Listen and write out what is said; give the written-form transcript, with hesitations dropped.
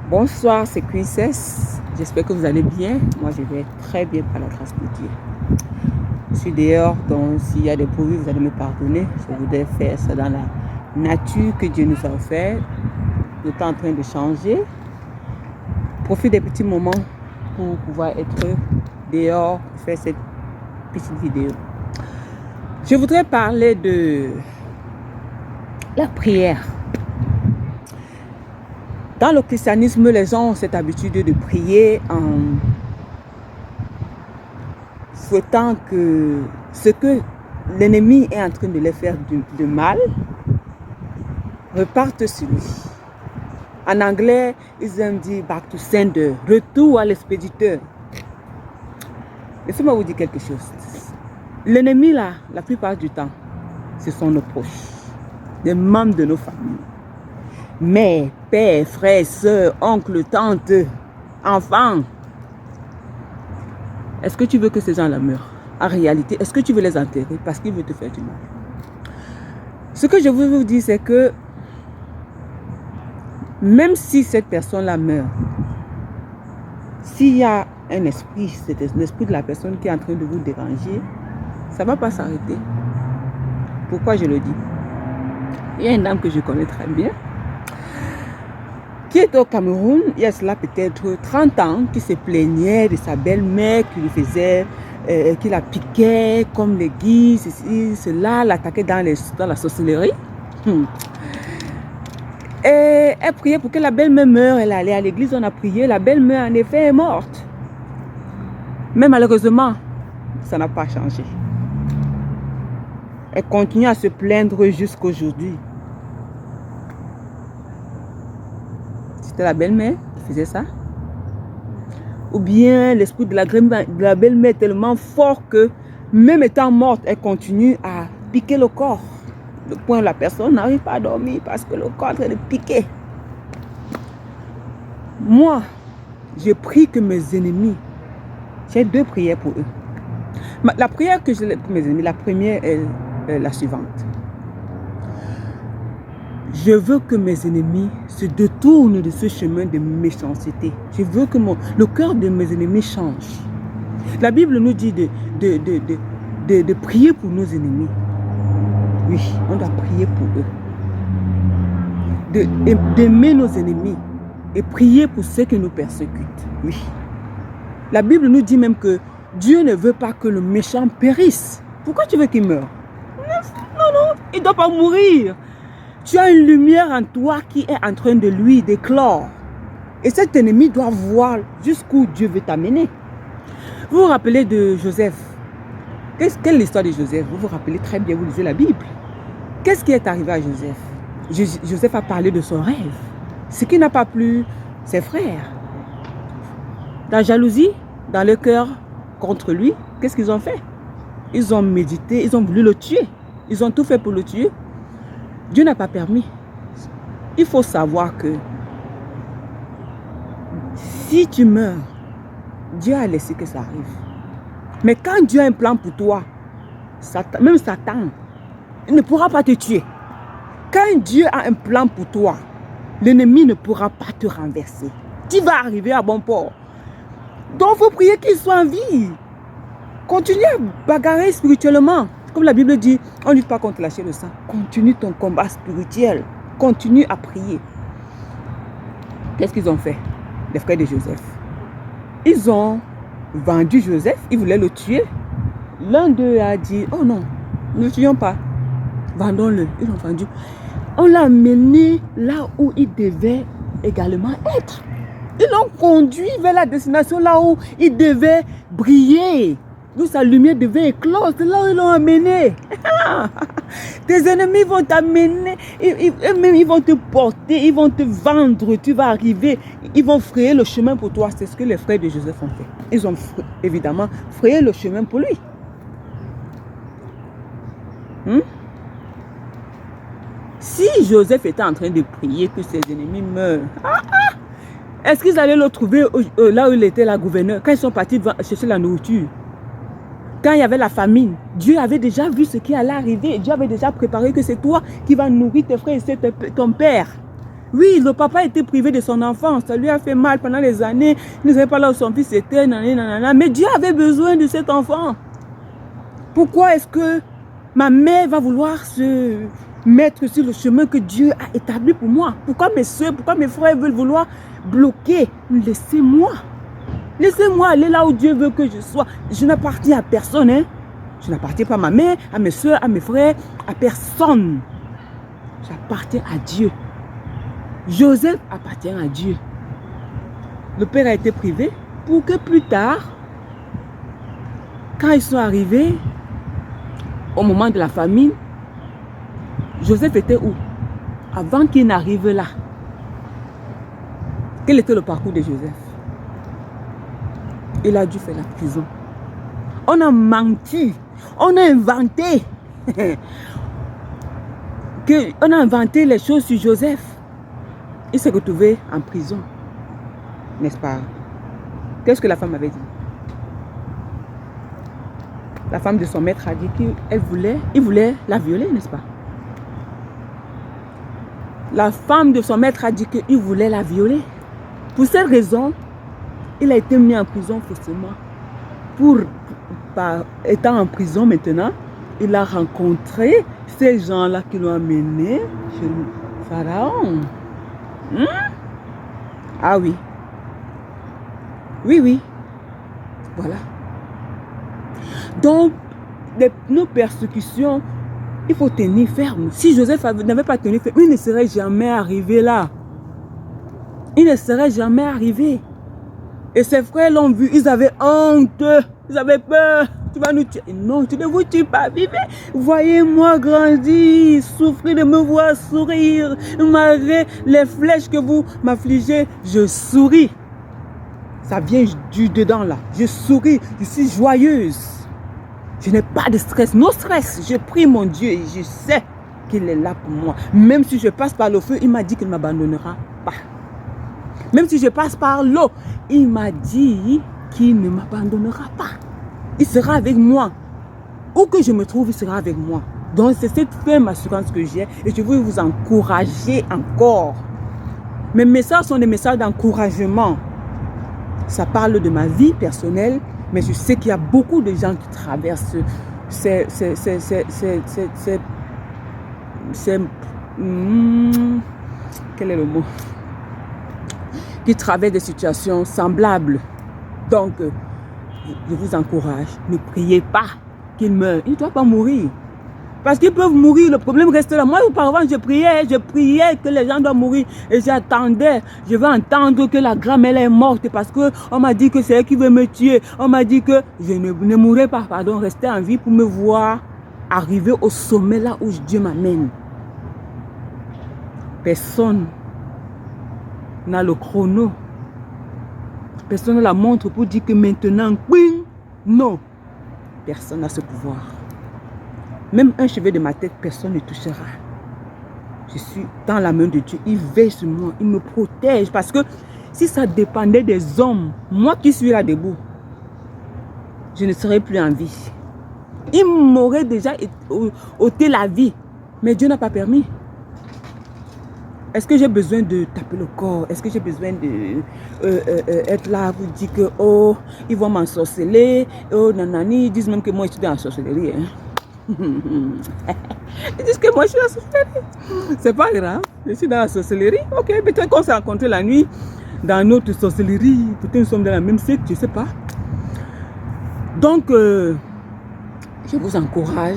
Bonsoir, c'est Princess. J'espère que vous allez bien. Moi, je vais très bien par la grâce de Dieu. Je suis dehors, donc s'il y a des bruits, vous allez me pardonner. Je voudrais faire ça dans la nature que Dieu nous a offert. Le temps est en train de changer. Profite des petits moments pour pouvoir être dehors, faire cette petite vidéo. Je voudrais parler de la prière. Dans le christianisme, les gens ont cette habitude de prier en souhaitant que ce que l'ennemi est en train de les faire de mal reparte sur lui. En anglais, ils aiment dire back to sender, retour à l'expéditeur. Laissez-moi vous dire quelque chose. L'ennemi, là, la plupart du temps, ce sont nos proches, les membres de nos familles. Mères, pères, frères, sœurs, oncles, tantes, enfants. Est-ce que tu veux que ces gens-là meurent? En réalité, est-ce que tu veux les enterrer parce qu'ils veulent te faire du mal? Ce que je veux vous dire, c'est que même si cette personne-là meurt, s'il y a un esprit, c'est l'esprit de la personne qui est en train de vous déranger, ça ne va pas s'arrêter. Pourquoi je le dis? Il y a une dame que je connais très bien, qui est au Cameroun, il y a cela peut-être 30 ans, qui se plaignait de sa belle-mère, qui lui faisait, qui la piquait comme les guises, ceci, cela, l'attaquait dans la sorcellerie. Et elle priait pour que la belle-mère meure. Elle allait à l'église, on a prié, la belle-mère en effet est morte. Mais malheureusement, ça n'a pas changé. Elle continue à se plaindre jusqu'à aujourd'hui. C'était la belle-mère qui faisait ça. Ou bien l'esprit de la belle-mère est tellement fort que même étant morte, elle continue à piquer le corps. Le point où la personne n'arrive pas à dormir parce que le corps est en train de piquer. Moi, je prie que mes ennemis, j'ai deux prières pour eux. La prière que j'ai pour mes ennemis, la première est la suivante. Je veux que mes ennemis se détournent de ce chemin de méchanceté. Je veux que le cœur de mes ennemis change. La Bible nous dit de prier pour nos ennemis. Oui, on doit prier pour eux. D'aimer nos ennemis et prier pour ceux qui nous persécutent. Oui. La Bible nous dit même que Dieu ne veut pas que le méchant périsse. Pourquoi tu veux qu'il meure? Non, il ne doit pas mourir. Tu as une lumière en toi qui est en train de lui d'éclore. Et cet ennemi doit voir jusqu'où Dieu veut t'amener. Vous vous rappelez de Joseph? Quelle est l'histoire de Joseph? Vous vous rappelez très bien, vous lisez la Bible. Qu'est-ce qui est arrivé à Joseph? Joseph a parlé de son rêve. Ce qui n'a pas plu ses frères. Dans la jalousie, dans le cœur contre lui, qu'est-ce qu'ils ont fait? Ils ont médité, ils ont voulu le tuer. Ils ont tout fait pour le tuer. Dieu n'a pas permis. Il faut savoir que si tu meurs, Dieu a laissé que ça arrive. Mais quand Dieu a un plan pour toi, même Satan, il ne pourra pas te tuer. Quand Dieu a un plan pour toi, l'ennemi ne pourra pas te renverser. Tu vas arriver à bon port. Donc il faut prier qu'il soit en vie. Continue à bagarrer spirituellement. Comme la Bible dit, on ne lutte pas contre la chair et le sang. Continue ton combat spirituel. Continue à prier. Qu'est-ce qu'ils ont fait? Les frères de Joseph. Ils ont vendu Joseph. Ils voulaient le tuer. L'un d'eux a dit, oh non, ne le tuons pas. Vendons-le. Ils l'ont vendu. On l'a amené là où il devait également être. Ils l'ont conduit vers la destination là où il devait briller. D'où sa lumière devait éclore. C'est là où ils l'ont amené. Tes ennemis vont t'amener. Ils vont te porter. Ils vont te vendre. Tu vas arriver. Ils vont frayer le chemin pour toi. C'est ce que les frères de Joseph ont fait. Ils ont évidemment frayé le chemin pour lui. Si Joseph était en train de prier que ses ennemis meurent, Est-ce qu'ils allaient le trouver là où il était, la gouverneure, quand ils sont partis chercher la nourriture? Quand il y avait la famine, Dieu avait déjà vu ce qui allait arriver. Dieu avait déjà préparé que c'est toi qui vas nourrir tes frères et ton père. Oui, le papa était privé de son enfant. Ça lui a fait mal pendant les années. Il ne savait pas là où son fils était. Nanana. Mais Dieu avait besoin de cet enfant. Pourquoi est-ce que ma mère va vouloir se mettre sur le chemin que Dieu a établi pour moi? Pourquoi mes soeurs, pourquoi mes frères veulent vouloir bloquer? Laissez-moi. Laissez-moi aller là où Dieu veut que je sois. Je n'appartiens à personne. Hein? Je n'appartiens pas à ma mère, à mes soeurs, à mes frères, à personne. J'appartiens à Dieu. Joseph appartient à Dieu. Le père a été privé pour que plus tard, quand ils sont arrivés, au moment de la famine, Joseph était où? Avant qu'il n'arrive là. Quel était le parcours de Joseph? Il a dû faire la prison. On a menti. On a inventé. On a inventé les choses sur Joseph. Il s'est retrouvé en prison. N'est-ce pas? Qu'est-ce que la femme avait dit? La femme de son maître a dit qu'il voulait la violer, n'est-ce pas? La femme de son maître a dit qu'il voulait la violer. Pour cette raison, il a été mis en prison forcément. Étant en prison maintenant, il a rencontré ces gens-là qui l'ont amené chez le Pharaon. Ah oui. Oui, oui. Voilà. Donc, nos persécutions, il faut tenir ferme. Si Joseph n'avait pas tenu ferme, il ne serait jamais arrivé là. Il ne serait jamais arrivé. Et ses frères l'ont vu, ils avaient honte, ils avaient peur. Tu vas nous tuer. Non, tu ne vous tues pas, vivez. Voyez-moi grandir, souffrir de me voir sourire. Malgré les flèches que vous m'affligez, je souris. Ça vient du dedans là. Je souris, je suis joyeuse. Je n'ai pas de stress, no stress. Je prie mon Dieu et je sais qu'il est là pour moi. Même si je passe par le feu, il m'a dit qu'il ne m'abandonnera pas. Même si je passe par l'eau, il m'a dit qu'il ne m'abandonnera pas. Il sera avec moi. Où que je me trouve, il sera avec moi. Donc c'est cette ferme assurance que j'ai et je veux vous encourager encore. Mes messages sont des messages d'encouragement. Ça parle de ma vie personnelle, mais je sais qu'il y a beaucoup de gens qui traversent quel est le mot? Qui traversent des situations semblables. Donc, je vous encourage, ne priez pas qu'il meure. Il ne doit pas mourir. Parce qu'ils peuvent mourir, le problème reste là. Moi, auparavant, je priais que les gens doivent mourir. Et j'attendais, je vais entendre que la grand-mère est morte parce qu'on m'a dit que c'est elle qui veut me tuer. On m'a dit que je ne mourrai pas, pardon, rester en vie pour me voir arriver au sommet là où Dieu m'amène. Personne n'a le chrono. Personne n'a la montre pour dire que maintenant, oui, non. Personne n'a ce pouvoir. Même un cheveu de ma tête, personne ne touchera. Je suis dans la main de Dieu. Il veille sur moi, il me protège. Parce que si ça dépendait des hommes, moi qui suis là debout, je ne serais plus en vie. Il m'aurait déjà ôté la vie. Mais Dieu n'a pas permis. Est-ce que j'ai besoin de taper le corps? Est-ce que j'ai besoin de être là pour dire que, oh, ils vont m'ensorceler, oh, nanani, ils disent même que moi je suis dans la sorcellerie. Hein? Ils disent que moi je suis dans la sorcellerie. C'est pas grave, je suis dans la sorcellerie. Ok, peut-être qu'on s'est rencontrés la nuit dans notre sorcellerie. Peut-être nous sommes dans la même secte, je ne sais pas. Donc, je vous encourage.